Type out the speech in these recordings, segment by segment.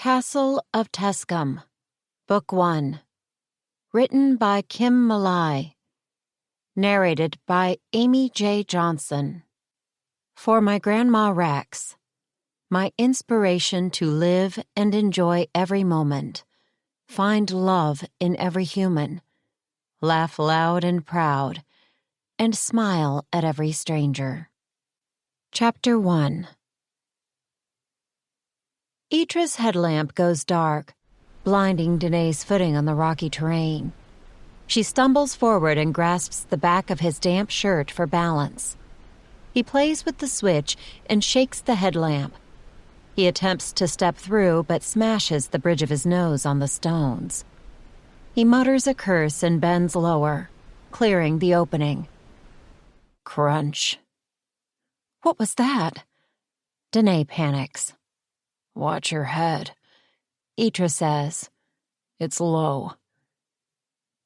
Castle of Teskom, Book 1. Written by Kim Malai. Narrated by Amy J. Johnson. For my Grandma Rex, my inspiration to live and enjoy every moment, find love in every human, laugh loud and proud, and smile at every stranger. Chapter 1. Itra's headlamp goes dark, blinding Danae's footing on the rocky terrain. She stumbles forward and grasps the back of his damp shirt for balance. He plays with the switch and shakes the headlamp. He attempts to step through but smashes the bridge of his nose on the stones. He mutters a curse and bends lower, clearing the opening. Crunch. What was that? Danae panics. Watch your head, Itra says. It's low.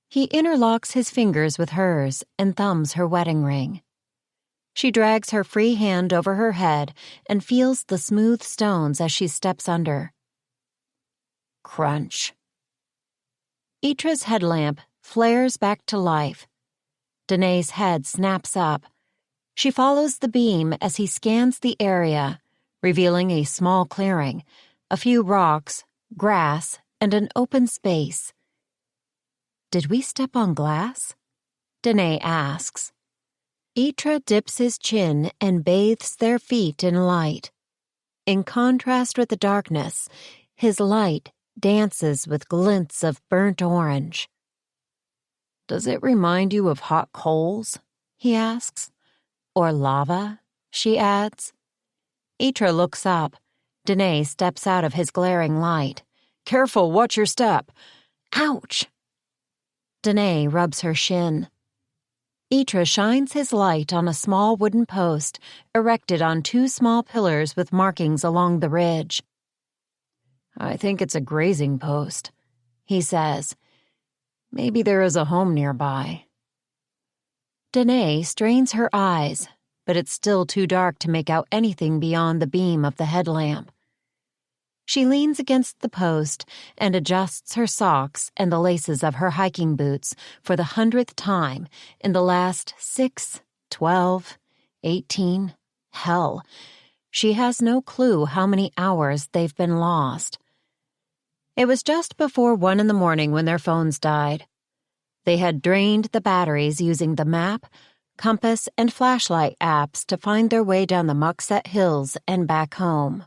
He interlocks his fingers with hers and thumbs her wedding ring. She drags her free hand over her head and feels the smooth stones as she steps under. Crunch. Itra's headlamp flares back to life. Danae's head snaps up. She follows the beam as he scans the area, revealing a small clearing, a few rocks, grass, and an open space. Did we step on glass? Danae asks. Itra dips his chin and bathes their feet in light. In contrast with the darkness, his light dances with glints of burnt orange. Does it remind you of hot coals? He asks. Or lava? She adds. Itra looks up. Danae steps out of his glaring light. Careful, watch your step. Ouch! Danae rubs her shin. Itra shines his light on a small wooden post erected on two small pillars with markings along the ridge. I think it's a grazing post, he says. Maybe there is a home nearby. Danae strains her eyes, but it's still too dark to make out anything beyond the beam of the headlamp. She leans against the post and adjusts her socks and the laces of her hiking boots for the 100th time in the last 6, 12, 18, hell. She has no clue how many hours they've been lost. It was just before 1 a.m. when their phones died. They had drained the batteries using the map, compass, and flashlight apps to find their way down the Muckset Hills and back home.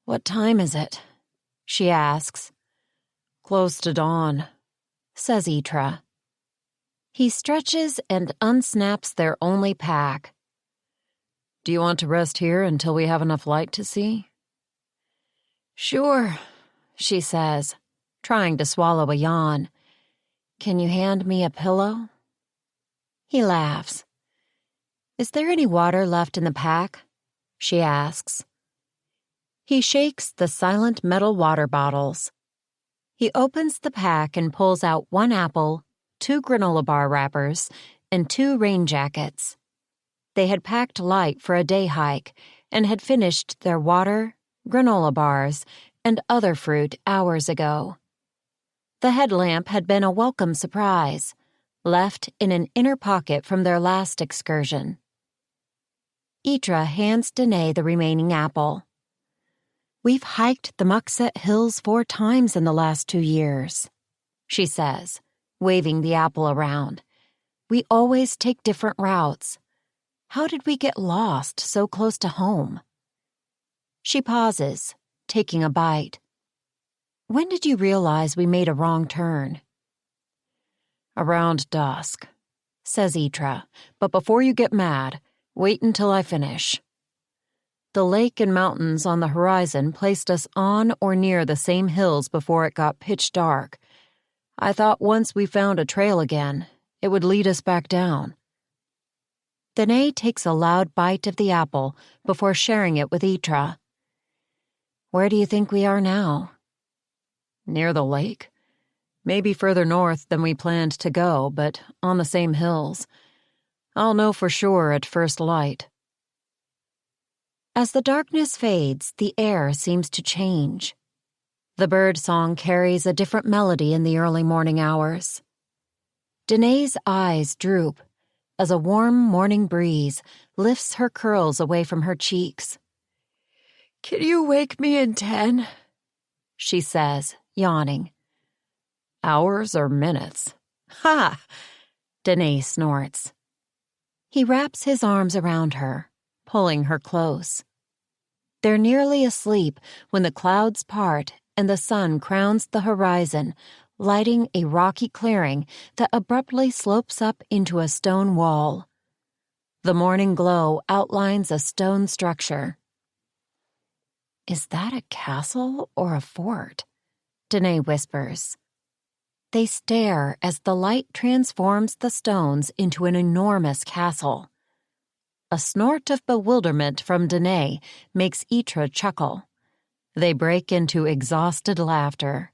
What time is it? She asks. Close to dawn, says Itra. He stretches and unsnaps their only pack. Do you want to rest here until we have enough light to see? Sure, she says, trying to swallow a yawn. Can you hand me a pillow? He laughs. Is there any water left in the pack? She asks. He shakes the silent metal water bottles. He opens the pack and pulls out 1 apple, 2 granola bar wrappers, and 2 rain jackets. They had packed light for a day hike and had finished their water, granola bars, and other fruit hours ago. The headlamp had been a welcome surprise, left in an inner pocket from their last excursion. Itra hands Danae the remaining apple. We've hiked the Muckset Hills 4 times in the last 2 years, she says, waving the apple around. We always take different routes. How did we get lost so close to home? She pauses, taking a bite. When did you realize we made a wrong turn? Around dusk, says Itra, but before you get mad, wait until I finish. The lake and mountains on the horizon placed us on or near the same hills before it got pitch dark. I thought once we found a trail again, it would lead us back down. Danae takes a loud bite of the apple before sharing it with Itra. Where do you think we are now? Near the lake. Maybe further north than we planned to go, but on the same hills. I'll know for sure at first light. As the darkness fades, the air seems to change, The bird song carries a different melody in the early morning hours. Danae's eyes droop as a warm morning breeze lifts her curls away from her cheeks. "Can you wake me in 10?" she says, yawning. "Hours or minutes?" "Ha!" Danae snorts. He wraps his arms around her, pulling her close. They're nearly asleep when the clouds part and the sun crowns the horizon, lighting a rocky clearing that abruptly slopes up into a stone wall. The morning glow outlines a stone structure. "Is that a castle or a fort?" Danae whispers. They stare as the light transforms the stones into an enormous castle. A snort of bewilderment from Danae makes Itra chuckle. They break into exhausted laughter.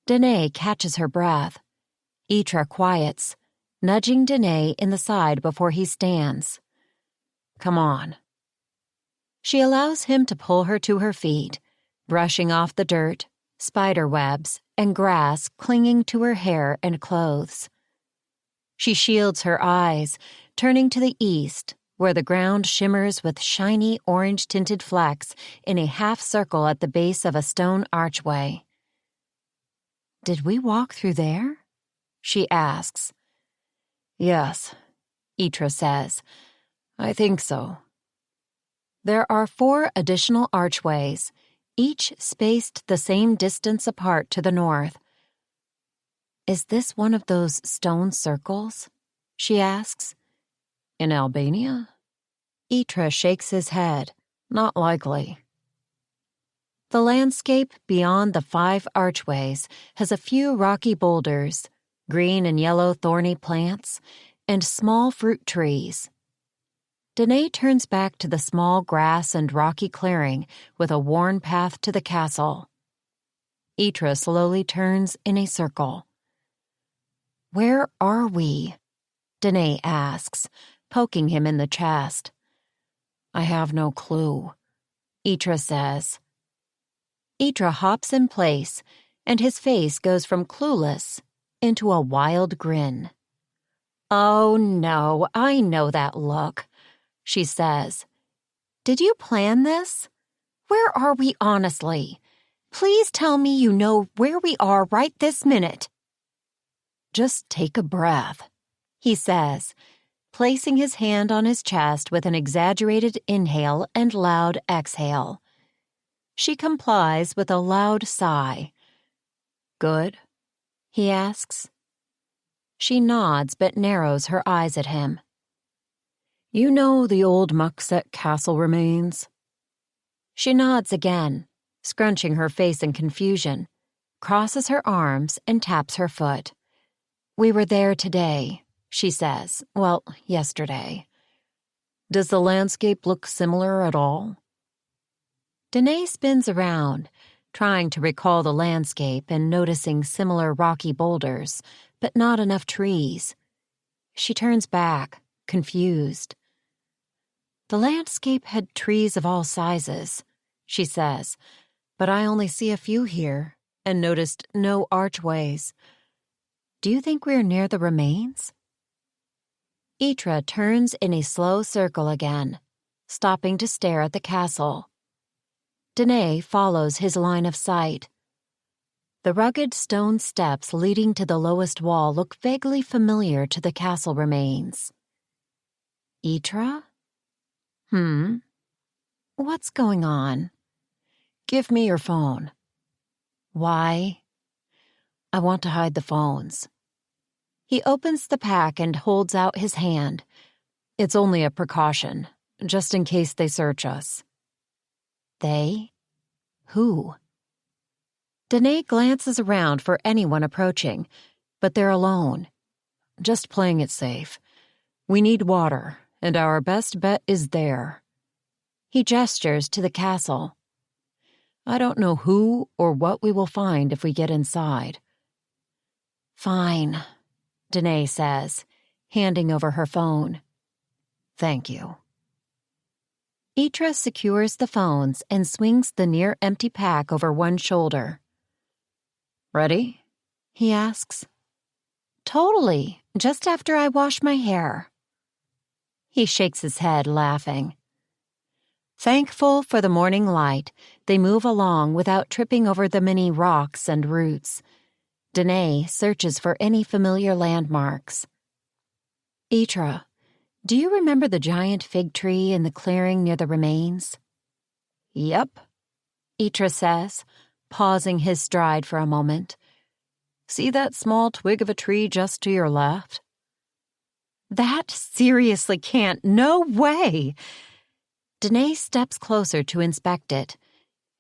Danae catches her breath. Itra quiets, nudging Danae in the side before he stands. "Come on." She allows him to pull her to her feet, brushing off the dirt, spider webs, and grass clinging to her hair and clothes. She shields her eyes, turning to the east, where the ground shimmers with shiny orange-tinted flecks in a half-circle at the base of a stone archway. "Did we walk through there?" she asks. "Yes," Itra says. "I think so." There are 4 additional archways, each spaced the same distance apart to the north. "Is this one of those stone circles?" she asks. "In Albania?" Itra shakes his head. "Not likely." The landscape beyond the 5 archways has a few rocky boulders, green and yellow thorny plants, and small fruit trees. Danae turns back to the small grass and rocky clearing with a worn path to the castle. Itra slowly turns in a circle. "Where are we?" Danae asks, poking him in the chest. "I have no clue," Itra says. Itra hops in place, and his face goes from clueless into a wild grin. "Oh no, I know that look," she says. "Did you plan this? Where are we honestly? Please tell me you know where we are right this minute." "Just take a breath," he says, placing his hand on his chest with an exaggerated inhale and loud exhale. She complies with a loud sigh. "Good?" he asks. She nods but narrows her eyes at him. "You know the old Mukset castle remains?" She nods again, scrunching her face in confusion, crosses her arms, and taps her foot. "We were there today," she says. "Well, yesterday." "Does the landscape look similar at all?" Danae spins around, trying to recall the landscape and noticing similar rocky boulders, but not enough trees. She turns back, confused. "The landscape had trees of all sizes," she says, "but I only see a few here and noticed no archways. Do you think we're near the remains?" Itra turns in a slow circle again, stopping to stare at the castle. Danae follows his line of sight. The rugged stone steps leading to the lowest wall look vaguely familiar to the castle remains. "Itra? What's going on?" "Give me your phone." "Why?" "I want to hide the phones." He opens the pack and holds out his hand. "It's only a precaution, just in case they search us." "They? Who?" Danae glances around for anyone approaching, but they're alone. "Just playing it safe. We need water, and our best bet is there." He gestures to the castle. "I don't know who or what we will find if we get inside." "Fine," Danae says, handing over her phone. "Thank you." Itra secures the phones and swings the near-empty pack over one shoulder. "Ready?" he asks. "Totally, just after I wash my hair." He shakes his head, laughing. Thankful for the morning light, they move along without tripping over the many rocks and roots. Danae searches for any familiar landmarks. "Itra, do you remember the giant fig tree in the clearing near the remains?" "Yep," Itra says, pausing his stride for a moment. "See that small twig of a tree just to your left?" "That seriously can't. No way!" Danae steps closer to inspect it,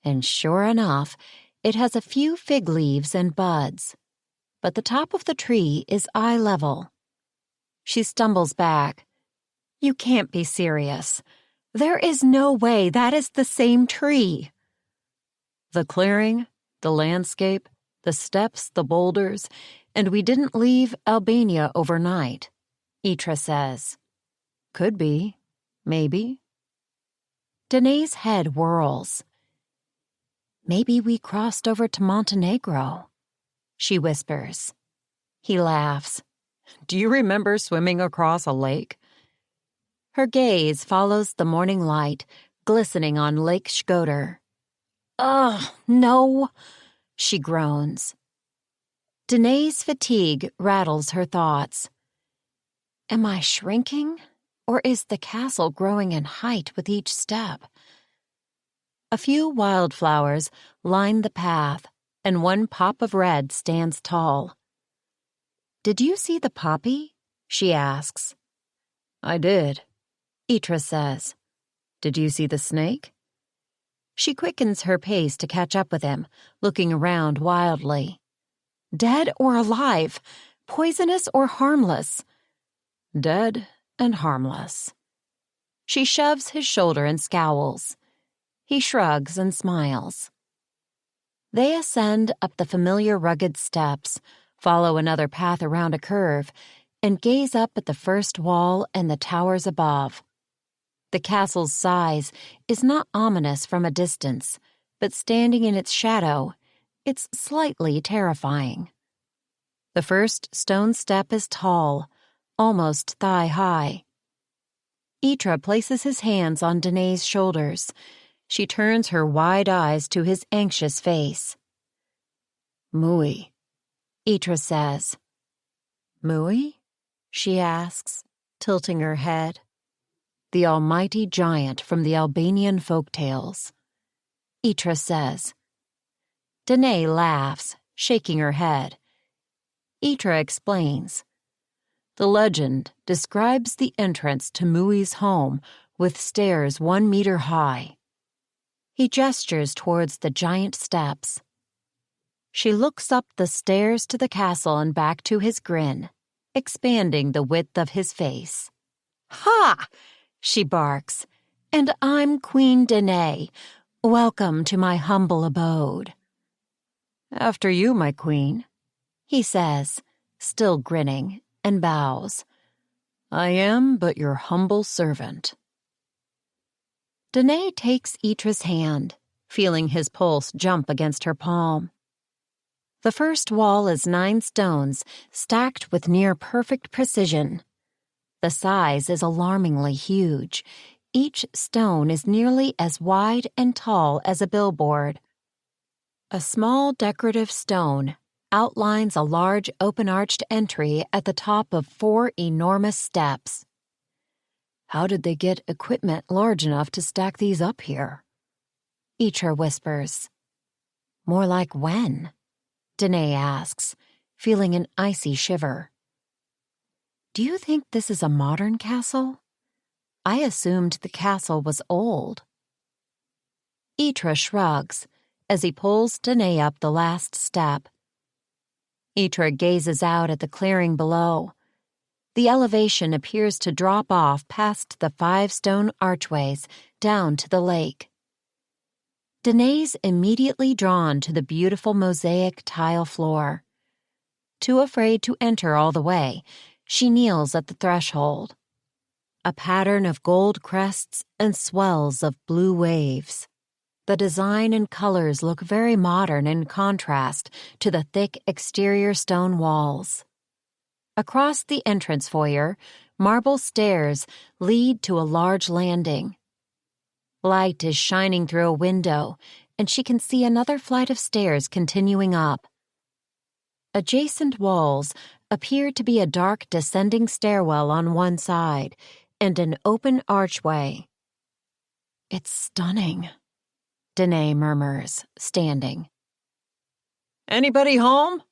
and sure enough, it has a few fig leaves and buds, but the top of the tree is eye level. She stumbles back. "You can't be serious. There is no way that is the same tree." "The clearing, the landscape, the steps, the boulders, and we didn't leave Albania overnight," Itra says. "Could be, maybe." Danae's head whirls. "Maybe we crossed over to Montenegro," she whispers. He laughs. "Do you remember swimming across a lake?" Her gaze follows the morning light, glistening on Lake Shkodër. "Ugh, no," she groans. Danae's fatigue rattles her thoughts. Am I shrinking, or is the castle growing in height with each step? A few wildflowers line the path, and one pop of red stands tall. "Did you see the poppy?" she asks. "I did," Itra says. "Did you see the snake?" She quickens her pace to catch up with him, looking around wildly. "Dead or alive? Poisonous or harmless?" "Dead and harmless." She shoves his shoulder and scowls. He shrugs and smiles. They ascend up the familiar rugged steps, follow another path around a curve, and gaze up at the first wall and the towers above. The castle's size is not ominous from a distance, but standing in its shadow, it's slightly terrifying. The first stone step is tall, almost thigh-high. Itra places his hands on Danae's shoulders. She turns her wide eyes to his anxious face. "Mui," Itra says. "Mui?" she asks, tilting her head. "The almighty giant from the Albanian folktales," Itra says. Danae laughs, shaking her head. Itra explains. The legend describes the entrance to Mui's home with stairs 1 meter high. He gestures towards the giant steps. She looks up the stairs to the castle and back to his grin, expanding the width of his face. "Ha!" she barks. "And I'm Queen Danae. Welcome to my humble abode." "After you, my queen," he says, still grinning, and bows. "I am but your humble servant." Danae takes Itra's hand, feeling his pulse jump against her palm. The first wall is 9 stones, stacked with near-perfect precision. The size is alarmingly huge. Each stone is nearly as wide and tall as a billboard. A small decorative stone outlines a large open-arched entry at the top of 4 enormous steps. "How did they get equipment large enough to stack these up here?" Itra whispers. "More like when?" Danae asks, feeling an icy shiver. "Do you think this is a modern castle? I assumed the castle was old." Itra shrugs as he pulls Danae up the last step. Itra gazes out at the clearing below. The elevation appears to drop off past the 5 stone archways down to the lake. Danae's immediately drawn to the beautiful mosaic tile floor. Too afraid to enter all the way, she kneels at the threshold. a pattern of gold crests and swells of blue waves. The design and colors look very modern in contrast to the thick exterior stone walls. Across the entrance foyer, marble stairs lead to a large landing. Light is shining through a window, and she can see another flight of stairs continuing up. Adjacent walls appear to be a dark descending stairwell on one side and an open archway. "It's stunning," Danae murmurs, standing. "Anybody home?"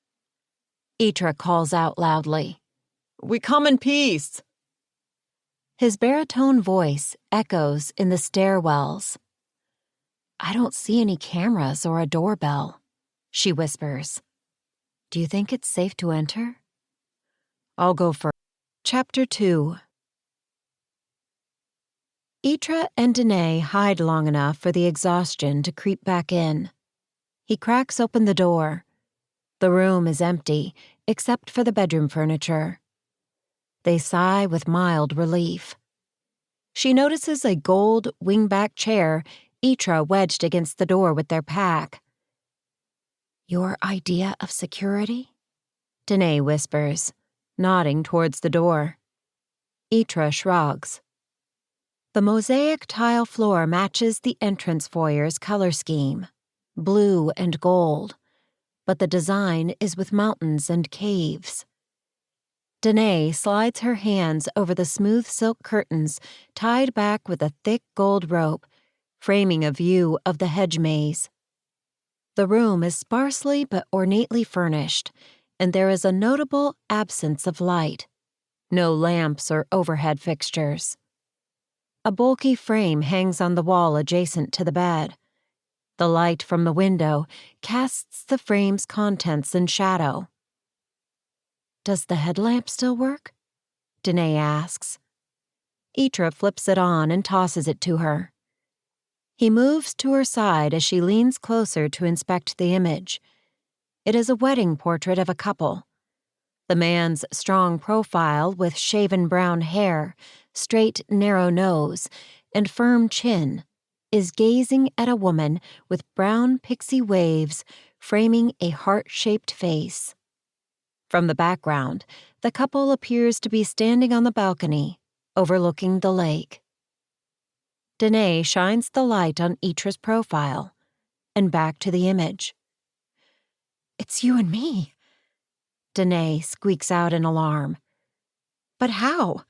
Itra calls out loudly. "We come in peace." His baritone voice echoes in the stairwells. "I don't see any cameras or a doorbell," she whispers. "Do you think it's safe to enter?" "I'll go first." Chapter 2. Itra and Danae hide long enough for the exhaustion to creep back in. He cracks open the door. The room is empty, except for the bedroom furniture. They sigh with mild relief. She notices a gold wingback chair, Itra wedged against the door with their pack. "Your idea of security?" Danae whispers, nodding towards the door. Itra shrugs. The mosaic tile floor matches the entrance foyer's color scheme, blue and gold, but the design is with mountains and caves. Danae slides her hands over the smooth silk curtains tied back with a thick gold rope, framing a view of the hedge maze. The room is sparsely but ornately furnished, and there is a notable absence of light. No lamps or overhead fixtures. A bulky frame hangs on the wall adjacent to the bed. The light from the window casts the frame's contents in shadow. "Does the headlamp still work?" Danae asks. Itra flips it on and tosses it to her. He moves to her side as she leans closer to inspect the image. It is a wedding portrait of a couple. The man's strong profile with shaven brown hair, straight, narrow nose, and firm chin is gazing at a woman with brown pixie waves framing a heart-shaped face. From the background, the couple appears to be standing on the balcony, overlooking the lake. Danae shines the light on Itra's profile and back to the image. "It's you and me," Danae squeaks out in alarm. "But how?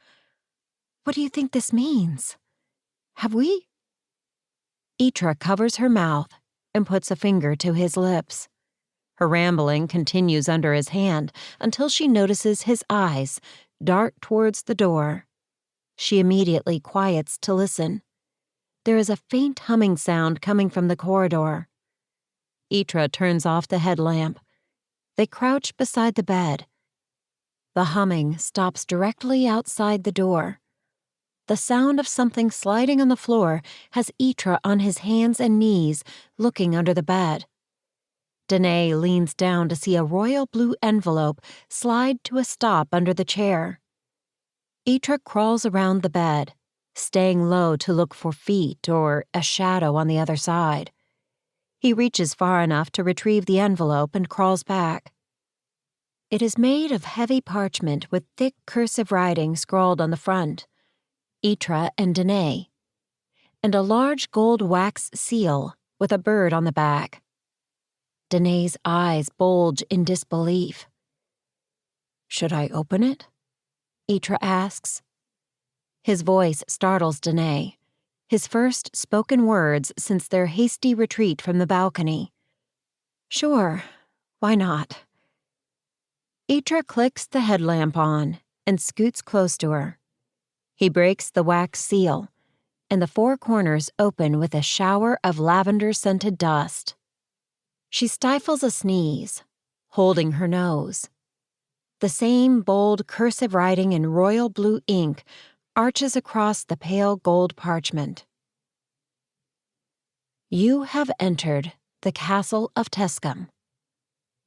What do you think this means? Have we?" Itra covers her mouth and puts a finger to his lips. Her rambling continues under his hand until she notices his eyes dart towards the door. She immediately quiets to listen. There is a faint humming sound coming from the corridor. Itra turns off the headlamp. They crouch beside the bed. The humming stops directly outside the door. The sound of something sliding on the floor has Itra on his hands and knees, looking under the bed. Danae leans down to see a royal blue envelope slide to a stop under the chair. Itra crawls around the bed, staying low to look for feet or a shadow on the other side. He reaches far enough to retrieve the envelope and crawls back. It is made of heavy parchment with thick cursive writing scrawled on the front, "Itra and Danae," and a large gold wax seal with a bird on the back. Danae's eyes bulge in disbelief. "Should I open it?" Itra asks. His voice startles Danae, his first spoken words since their hasty retreat from the balcony. "Sure, why not?" Itra clicks the headlamp on and scoots close to her. He breaks the wax seal, and the four corners open with a shower of lavender-scented dust. She stifles a sneeze, holding her nose. The same bold cursive writing in royal blue ink arches across the pale gold parchment. "You have entered the castle of Teskom.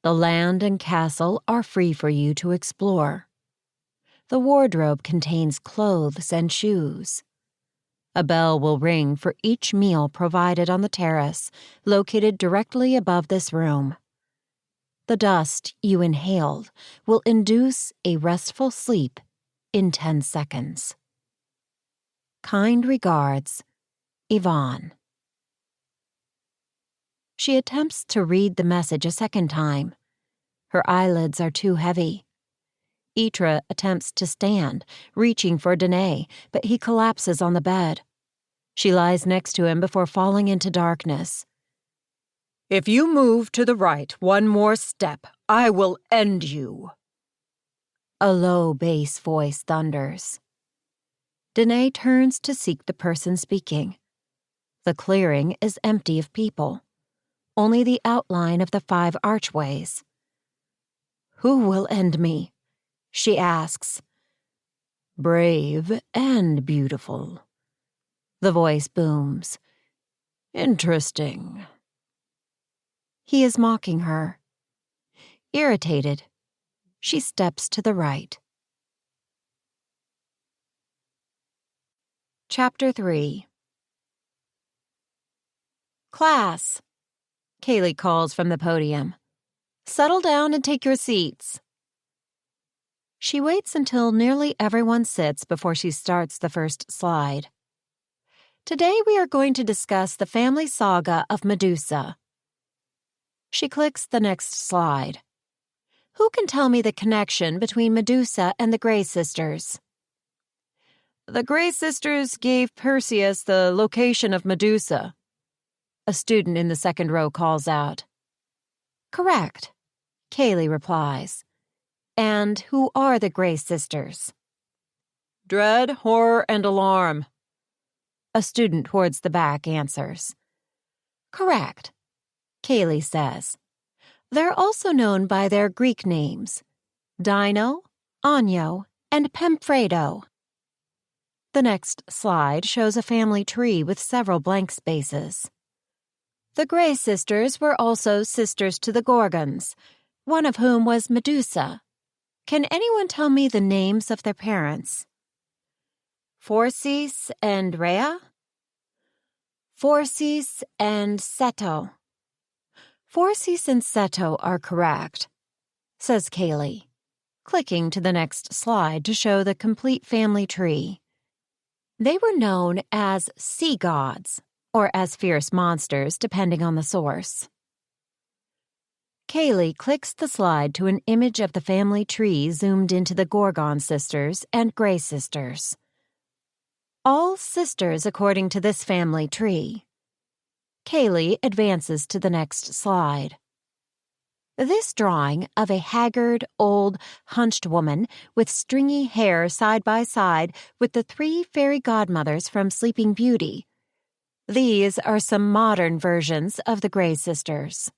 The land and castle are free for you to explore. The wardrobe contains clothes and shoes. A bell will ring for each meal provided on the terrace, located directly above this room. The dust you inhaled will induce a restful sleep in 10 seconds. Kind regards, Yvonne. She attempts to read the message a second time. Her eyelids are too heavy. Itra attempts to stand, reaching for Danae, but he collapses on the bed. She lies next to him before falling into darkness. If you move to the right one more step, I will end you. A low bass voice thunders. Danae turns to seek the person speaking. The clearing is empty of people. Only the outline of the 5 archways. Who will end me? She asks. Brave and beautiful. The voice booms. Interesting. He is mocking her. Irritated, she steps to the right. Chapter 3. Class, Kaylee calls from the podium. Settle down and take your seats. She waits until nearly everyone sits before she starts the first slide. Today we are going to discuss the family saga of Medusa. She clicks the next slide. Who can tell me the connection between Medusa and the Grey sisters? The Grey sisters gave Perseus the location of Medusa. A student in the second row calls out. Correct, Kaylee replies. And who are the Grey sisters? Dread, horror, and alarm. A student towards the back answers. Correct, Kaylee says. They're also known by their Greek names, Dino, Anio, and Pemfredo. The next slide shows a family tree with several blank spaces. The Grey sisters were also sisters to the Gorgons, one of whom was Medusa. Can anyone tell me the names of their parents? Phorcys and Rhea? Phorcys and Ceto. Phorcys and Ceto are correct, says Kaylee, clicking to the next slide to show the complete family tree. They were known as sea gods, or as fierce monsters, depending on the source. Kaylee clicks the slide to an image of the family tree zoomed into the Gorgon sisters and Grey sisters. All sisters according to this family tree. Kaylee advances to the next slide. This drawing of a haggard, old, hunched woman with stringy hair side by side with the 3 fairy godmothers from Sleeping Beauty. These are some modern versions of the Grey sisters.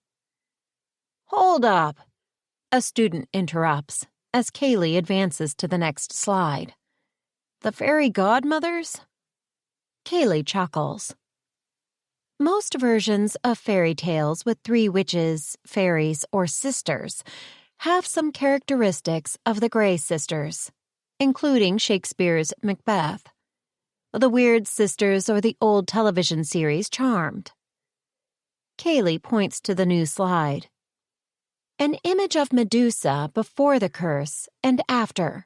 Hold up, a student interrupts as Kaylee advances to the next slide. The fairy godmothers? Kaylee chuckles. Most versions of fairy tales with 3 witches, fairies, or sisters have some characteristics of the Grey sisters, including Shakespeare's Macbeth, the Weird Sisters, or the old television series Charmed. Kaylee points to the new slide. An image of Medusa before the curse and after.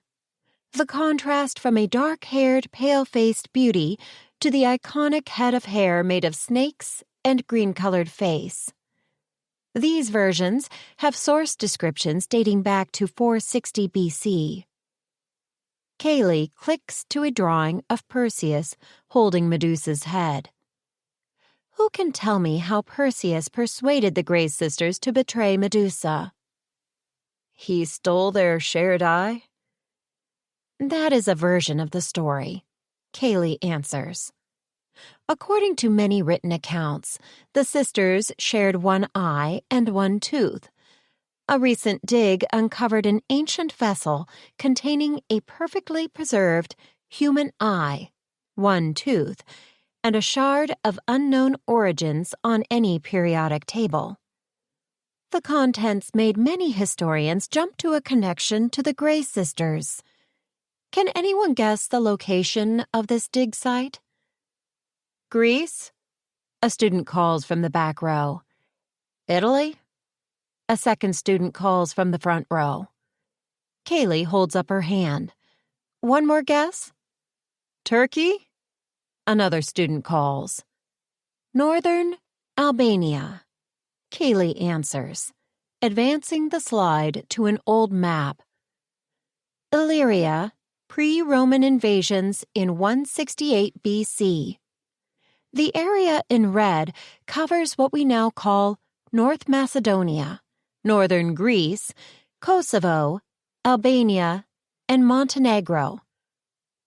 The contrast from a dark-haired, pale-faced beauty to the iconic head of hair made of snakes and green-colored face. These versions have source descriptions dating back to 460 BC. Kaylee clicks to a drawing of Perseus holding Medusa's head. Who can tell me how Perseus persuaded the Grey sisters to betray Medusa? He stole their shared eye? That is a version of the story, Kaylee answers. According to many written accounts, the sisters shared 1 eye and 1 tooth. A recent dig uncovered an ancient vessel containing a perfectly preserved human eye, 1 tooth, and a shard of unknown origins on any periodic table. The contents made many historians jump to a connection to the Grey sisters. Can anyone guess the location of this dig site? Greece? A student calls from the back row. Italy? A second student calls from the front row. Kaylee holds up her hand. One more guess? Turkey? Another student calls. Northern Albania. Kaylee answers, advancing the slide to an old map. Illyria, pre-Roman invasions in 168 BC. The area in red covers what we now call North Macedonia, northern Greece, Kosovo, Albania, and Montenegro.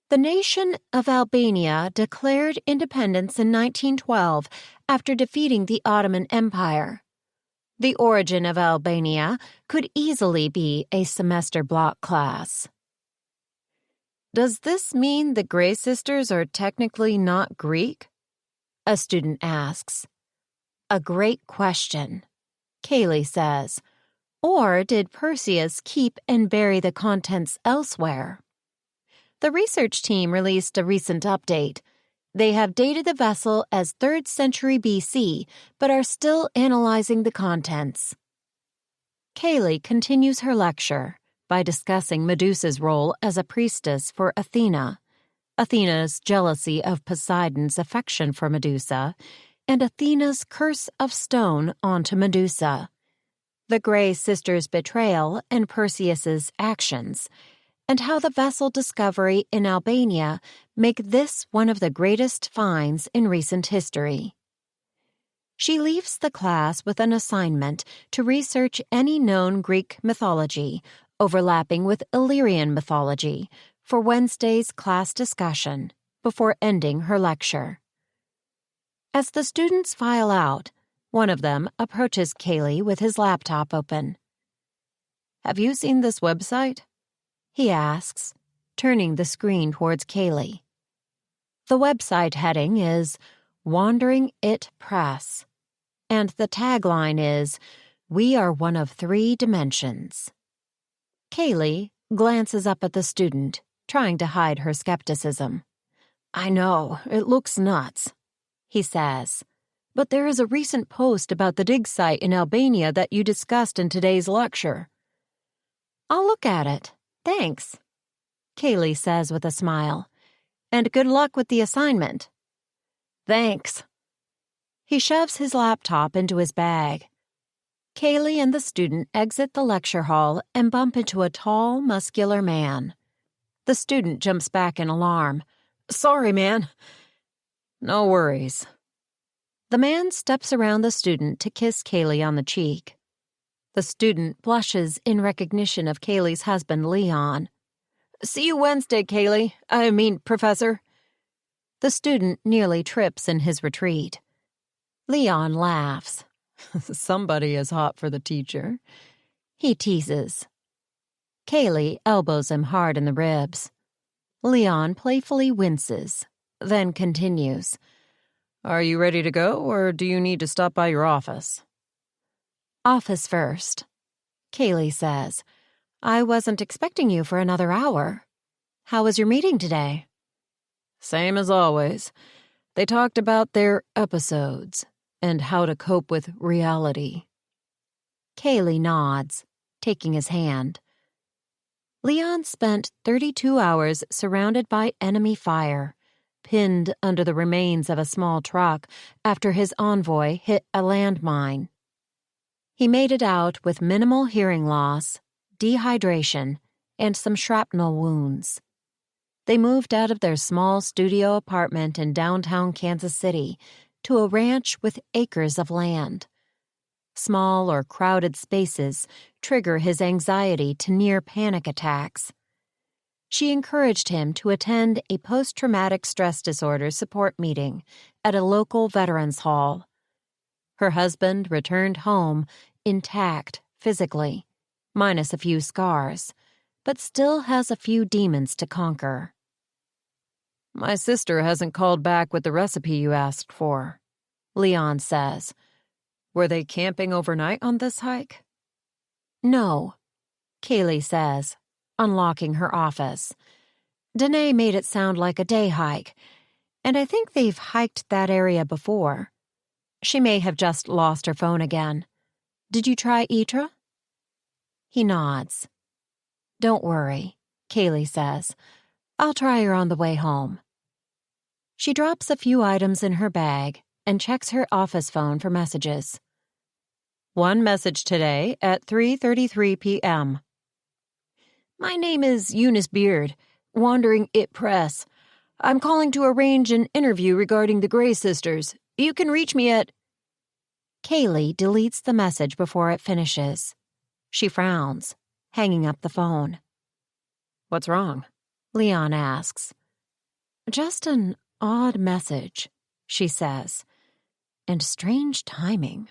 The nation of Albania declared independence in 1912 after defeating the Ottoman Empire. The origin of Albania could easily be a semester block class. Does this mean the Grey sisters are technically not Greek? A student asks. A great question, Kaylee says. Or did Perseus keep and bury the contents elsewhere? The research team released a recent update. They have dated the vessel as 3rd century BC, but are still analyzing the contents. Kaylee continues her lecture by discussing Medusa's role as a priestess for Athena, Athena's jealousy of Poseidon's affection for Medusa, and Athena's curse of stone onto Medusa, the Grey sisters' betrayal and Perseus's actions, and how the vessel discovery in Albania make this one of the greatest finds in recent history. She leaves the class with an assignment to research any known Greek mythology overlapping with Illyrian mythology for Wednesday's class discussion before ending her lecture. As the students file out, one of them approaches Kaylee with his laptop open. Have you seen this website? He asks, turning the screen towards Kaylee. The website heading is Wandering It Press, and the tagline is, "We are one of 3 dimensions." Kaylee glances up at the student, trying to hide her skepticism. I know, it looks nuts, he says. But there is a recent post about the dig site in Albania that you discussed in today's lecture. I'll look at it. Thanks, Kaylee says with a smile. And good luck with the assignment. Thanks. He shoves his laptop into his bag. Kaylee and the student exit the lecture hall and bump into a tall, muscular man. The student jumps back in alarm. Sorry, man. No worries. The man steps around the student to kiss Kaylee on the cheek. The student blushes in recognition of Kaylee's husband, Leon. See you Wednesday, Kaylee. I mean, Professor. The student nearly trips in his retreat. Leon laughs. Somebody is hot for the teacher, he teases. Kaylee elbows him hard in the ribs. Leon playfully winces, then continues. Are you ready to go, or do you need to stop by your office? Office first, Kaylee says. I wasn't expecting you for another hour. How was your meeting today? Same as always. They talked about their episodes and how to cope with reality. Kaylee nods, taking his hand. Leon spent 32 hours surrounded by enemy fire, pinned under the remains of a small truck after his envoy hit a landmine. He made it out with minimal hearing loss, dehydration, and some shrapnel wounds. They moved out of their small studio apartment in downtown Kansas City to a ranch with acres of land. Small or crowded spaces trigger his anxiety to near panic attacks. She encouraged him to attend a post-traumatic stress disorder support meeting at a local veterans hall. Her husband returned home intact physically, minus a few scars, but still has a few demons to conquer. My sister hasn't called back with the recipe you asked for, Leon says. Were they camping overnight on this hike? No, Kaylee says, unlocking her office. Danae made it sound like a day hike, and I think they've hiked that area before. She may have just lost her phone again. Did you try Itra? He nods. Don't worry, Kaylee says. I'll try her on the way home. She drops a few items in her bag and checks her office phone for messages. One message today at 3:33 p.m. My name is Eunice Beard, Wandering It Press. I'm calling to arrange an interview regarding the Gray Sisters. You can reach me at... Kaylee deletes the message before it finishes. She frowns, hanging up the phone. What's wrong? Leon asks. Just an odd message, she says, and strange timing.